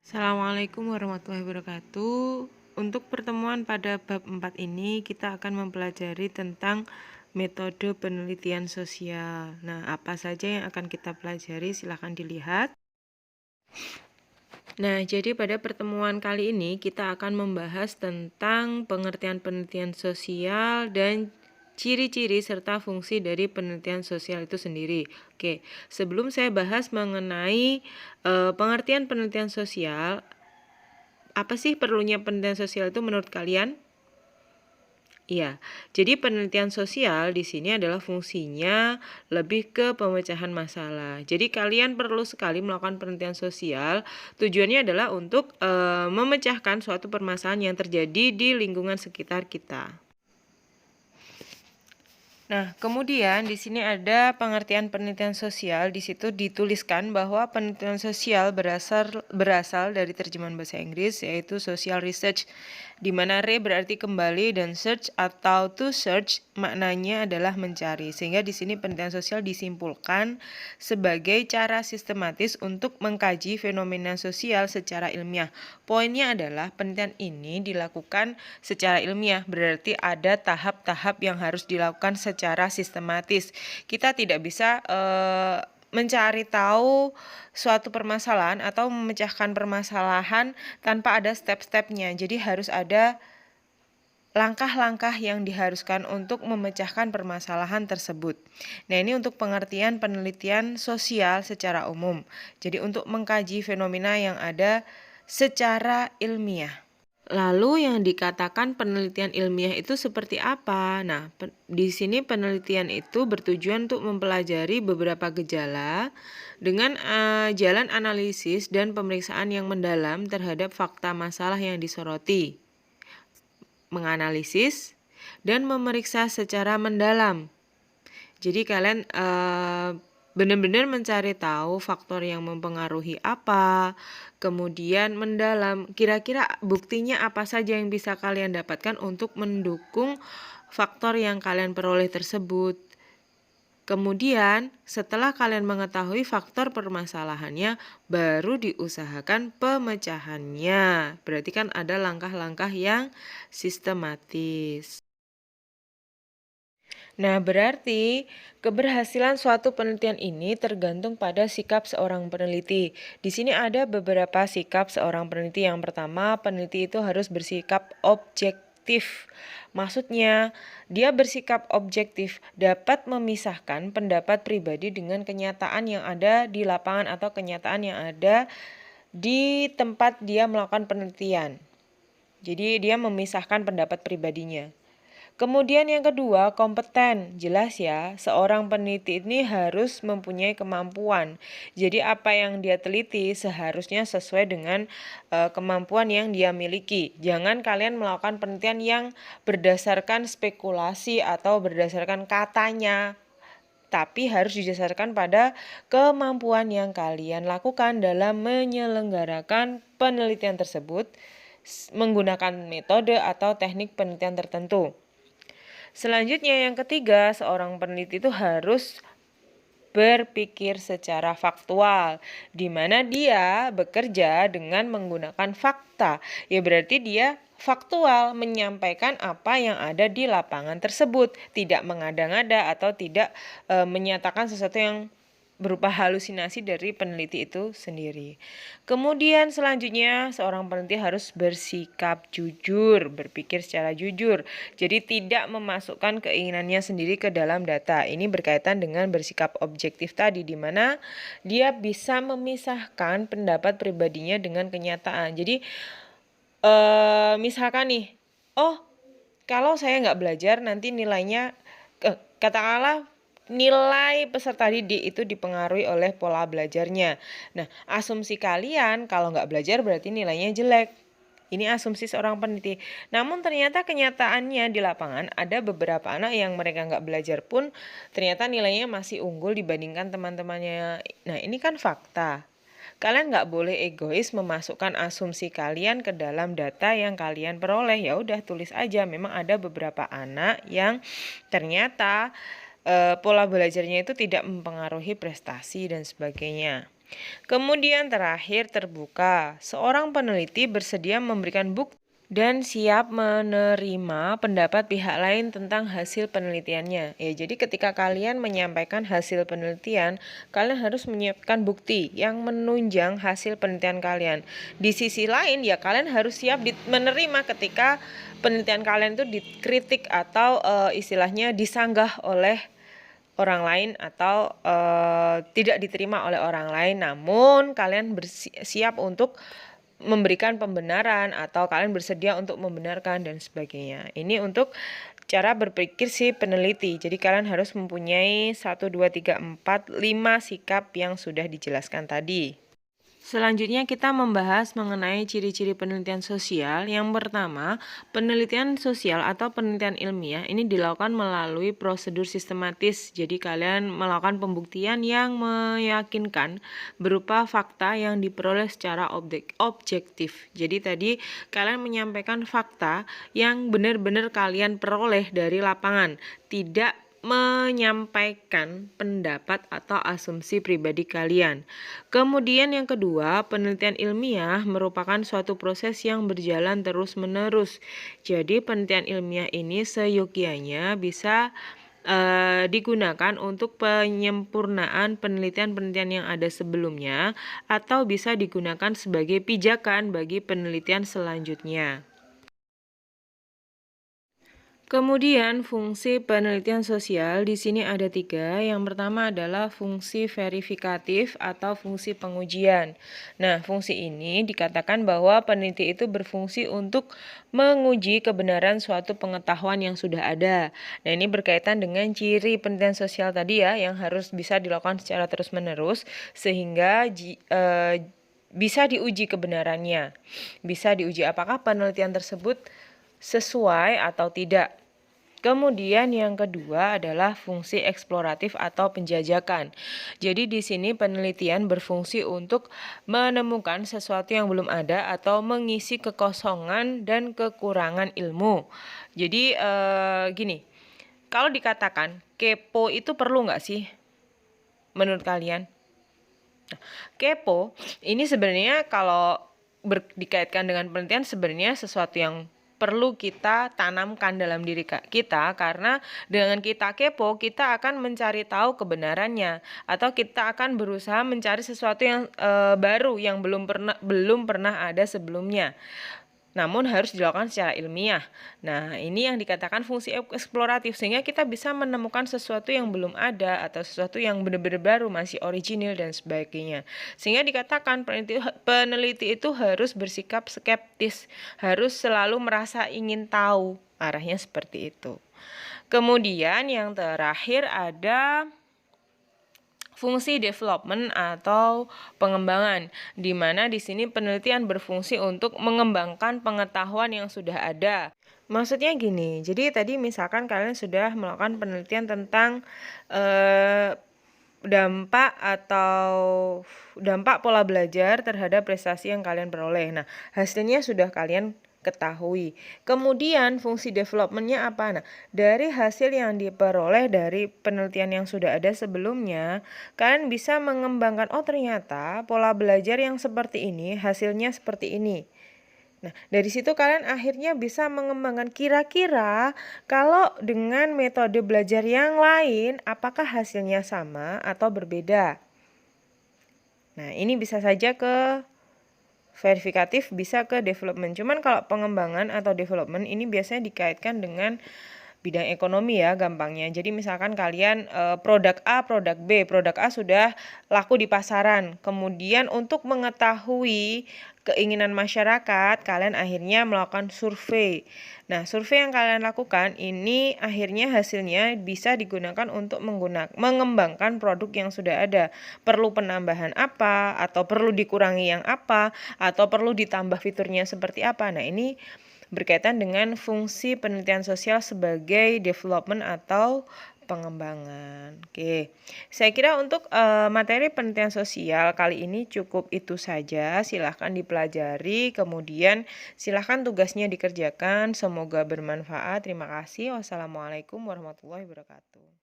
Assalamualaikum warahmatullahi wabarakatuh. Untuk pertemuan pada bab 4 ini kita akan mempelajari tentang metode penelitian sosial. Nah, apa saja yang akan kita pelajari silahkan dilihat. Nah, jadi pada pertemuan kali ini kita akan membahas tentang pengertian penelitian sosial dan ciri-ciri serta fungsi dari penelitian sosial itu sendiri. Oke, sebelum saya bahas mengenai pengertian penelitian sosial, apa sih perlunya penelitian sosial itu menurut kalian? Iya, jadi penelitian sosial di sini adalah fungsinya lebih ke pemecahan masalah. Jadi kalian perlu sekali melakukan penelitian sosial. Tujuannya adalah untuk memecahkan suatu permasalahan yang terjadi di lingkungan sekitar kita. Nah, kemudian di sini ada pengertian penelitian sosial. Di situ dituliskan bahwa penelitian sosial berasal dari terjemahan bahasa Inggris yaitu social research, di mana re berarti kembali dan search atau to search maknanya adalah mencari. Sehingga di sini penelitian sosial disimpulkan sebagai cara sistematis untuk mengkaji fenomena sosial secara ilmiah. Poinnya adalah penelitian ini dilakukan secara ilmiah, berarti ada tahap-tahap yang harus dilakukan secara sistematis. Kita tidak bisa mencari tahu suatu permasalahan atau memecahkan permasalahan tanpa ada step-stepnya. Jadi harus ada langkah-langkah yang diharuskan untuk memecahkan permasalahan tersebut. Nah, ini untuk pengertian penelitian sosial secara umum. Jadi untuk mengkaji fenomena yang ada secara ilmiah. Lalu yang dikatakan penelitian ilmiah itu seperti apa? Nah, di sini penelitian itu bertujuan untuk mempelajari beberapa gejala dengan jalan analisis dan pemeriksaan yang mendalam terhadap fakta masalah yang disoroti. Menganalisis dan memeriksa secara mendalam. Jadi kalian benar-benar mencari tahu faktor yang mempengaruhi apa, kemudian mendalam, kira-kira buktinya apa saja yang bisa kalian dapatkan untuk mendukung faktor yang kalian peroleh tersebut. Kemudian, setelah kalian mengetahui faktor permasalahannya, baru diusahakan pemecahannya. Berarti kan ada langkah-langkah yang sistematis. Nah, berarti keberhasilan suatu penelitian ini tergantung pada sikap seorang peneliti. Di sini ada beberapa sikap seorang peneliti. Yang pertama, peneliti itu harus bersikap objektif. Maksudnya, dia bersikap objektif dapat memisahkan pendapat pribadi dengan kenyataan yang ada di lapangan atau kenyataan yang ada di tempat dia melakukan penelitian. Jadi, dia memisahkan pendapat pribadinya. Kemudian yang kedua, kompeten. Jelas ya, seorang peneliti ini harus mempunyai kemampuan. Jadi apa yang dia teliti seharusnya sesuai dengan kemampuan yang dia miliki. Jangan kalian melakukan penelitian yang berdasarkan spekulasi atau berdasarkan katanya, tapi harus didasarkan pada kemampuan yang kalian lakukan dalam menyelenggarakan penelitian tersebut menggunakan metode atau teknik penelitian tertentu. Selanjutnya yang ketiga, seorang peneliti itu harus berpikir secara faktual, di mana dia bekerja dengan menggunakan fakta. Ya berarti dia faktual menyampaikan apa yang ada di lapangan tersebut, tidak mengada-ngada atau tidak menyatakan sesuatu yang berupa halusinasi dari peneliti itu sendiri. Kemudian selanjutnya seorang peneliti harus bersikap jujur, berpikir secara jujur. Jadi tidak memasukkan keinginannya sendiri ke dalam data. Ini berkaitan dengan bersikap objektif tadi, di mana dia bisa memisahkan pendapat pribadinya dengan kenyataan. Jadi misalkan nih, kalau saya nggak belajar nanti nilainya, katakanlah nilai peserta didik itu dipengaruhi oleh pola belajarnya. Nah, asumsi kalian kalau nggak belajar berarti nilainya jelek. Ini asumsi seorang peneliti. Namun ternyata kenyataannya di lapangan ada beberapa anak yang mereka nggak belajar pun ternyata nilainya masih unggul dibandingkan teman-temannya. Nah, ini kan fakta. Kalian nggak boleh egois memasukkan asumsi kalian ke dalam data yang kalian peroleh. Ya udah tulis aja. Memang ada beberapa anak yang ternyata pola belajarnya itu tidak mempengaruhi prestasi dan sebagainya. Kemudian terakhir terbuka. Seorang peneliti bersedia memberikan bukti dan siap menerima pendapat pihak lain tentang hasil penelitiannya. Ya, jadi ketika kalian menyampaikan hasil penelitian, kalian harus menyiapkan bukti yang menunjang hasil penelitian kalian. Di sisi lain, ya kalian harus siap menerima ketika penelitian kalian itu dikritik atau istilahnya disanggah oleh orang lain atau tidak diterima oleh orang lain, namun kalian siap untuk memberikan pembenaran atau kalian bersedia untuk membenarkan dan sebagainya. Ini untuk cara berpikir si peneliti. Jadi kalian harus mempunyai 1, 2, 3, 4, 5 sikap yang sudah dijelaskan tadi. Selanjutnya kita membahas mengenai ciri-ciri penelitian sosial. Yang pertama, penelitian sosial atau penelitian ilmiah ini dilakukan melalui prosedur sistematis. Jadi kalian melakukan pembuktian yang meyakinkan berupa fakta yang diperoleh secara objektif. Jadi tadi kalian menyampaikan fakta yang benar-benar kalian peroleh dari lapangan, tidak menyampaikan pendapat atau asumsi pribadi kalian. Kemudian yang kedua, penelitian ilmiah merupakan suatu proses yang berjalan terus-menerus. Jadi penelitian ilmiah ini seyogianya bisa digunakan untuk penyempurnaan penelitian-penelitian yang ada sebelumnya atau bisa digunakan sebagai pijakan bagi penelitian selanjutnya. Kemudian fungsi penelitian sosial di sini ada 3. Yang pertama adalah fungsi verifikatif atau fungsi pengujian. Nah, fungsi ini dikatakan bahwa peneliti itu berfungsi untuk menguji kebenaran suatu pengetahuan yang sudah ada. Nah, ini berkaitan dengan ciri penelitian sosial tadi ya, yang harus bisa dilakukan secara terus-menerus sehingga bisa diuji kebenarannya. Bisa diuji apakah penelitian tersebut sesuai atau tidak. Kemudian yang kedua adalah fungsi eksploratif atau penjajakan. Jadi di sini penelitian berfungsi untuk menemukan sesuatu yang belum ada atau mengisi kekosongan dan kekurangan ilmu. Jadi gini, kalau dikatakan kepo itu perlu nggak sih menurut kalian? Nah, kepo ini sebenarnya kalau dikaitkan dengan penelitian sebenarnya sesuatu yang perlu kita tanamkan dalam diri kita, karena dengan kita kepo kita akan mencari tahu kebenarannya atau kita akan berusaha mencari sesuatu yang baru yang belum pernah ada sebelumnya. Namun harus dilakukan secara ilmiah. Nah, ini yang dikatakan fungsi eksploratif, sehingga kita bisa menemukan sesuatu yang belum ada atau sesuatu yang benar-benar baru, masih original dan sebagainya. Sehingga dikatakan peneliti itu harus bersikap skeptis, harus selalu merasa ingin tahu, arahnya seperti itu. Kemudian yang terakhir ada fungsi development atau pengembangan, di mana di sini penelitian berfungsi untuk mengembangkan pengetahuan yang sudah ada. Maksudnya gini, jadi tadi misalkan kalian sudah melakukan penelitian tentang dampak pola belajar terhadap prestasi yang kalian peroleh. Nah, hasilnya sudah kalian ketahui. Kemudian fungsi developmentnya apa? Nah, dari hasil yang diperoleh dari penelitian yang sudah ada sebelumnya, kalian bisa mengembangkan, oh ternyata pola belajar yang seperti ini hasilnya seperti ini. Nah, dari situ kalian akhirnya bisa mengembangkan kira-kira kalau dengan metode belajar yang lain apakah hasilnya sama atau berbeda. Nah, ini bisa saja ke verifikatif, bisa ke development. Cuman kalau pengembangan atau development ini biasanya dikaitkan dengan bidang ekonomi ya gampangnya. Jadi misalkan kalian produk A, produk B. Produk A sudah laku di pasaran. Kemudian untuk mengetahui keinginan masyarakat, kalian akhirnya melakukan survei. Nah, survei yang kalian lakukan ini akhirnya hasilnya bisa digunakan untuk mengembangkan produk yang sudah ada. Perlu penambahan apa, atau perlu dikurangi yang apa, atau perlu ditambah fiturnya seperti apa. Nah, ini berkaitan dengan fungsi penelitian sosial sebagai development atau pengembangan. Oke, saya kira untuk materi penelitian sosial kali ini cukup itu saja. Silahkan dipelajari, kemudian silahkan tugasnya dikerjakan. Semoga bermanfaat. Terima kasih. Wassalamualaikum warahmatullahi wabarakatuh.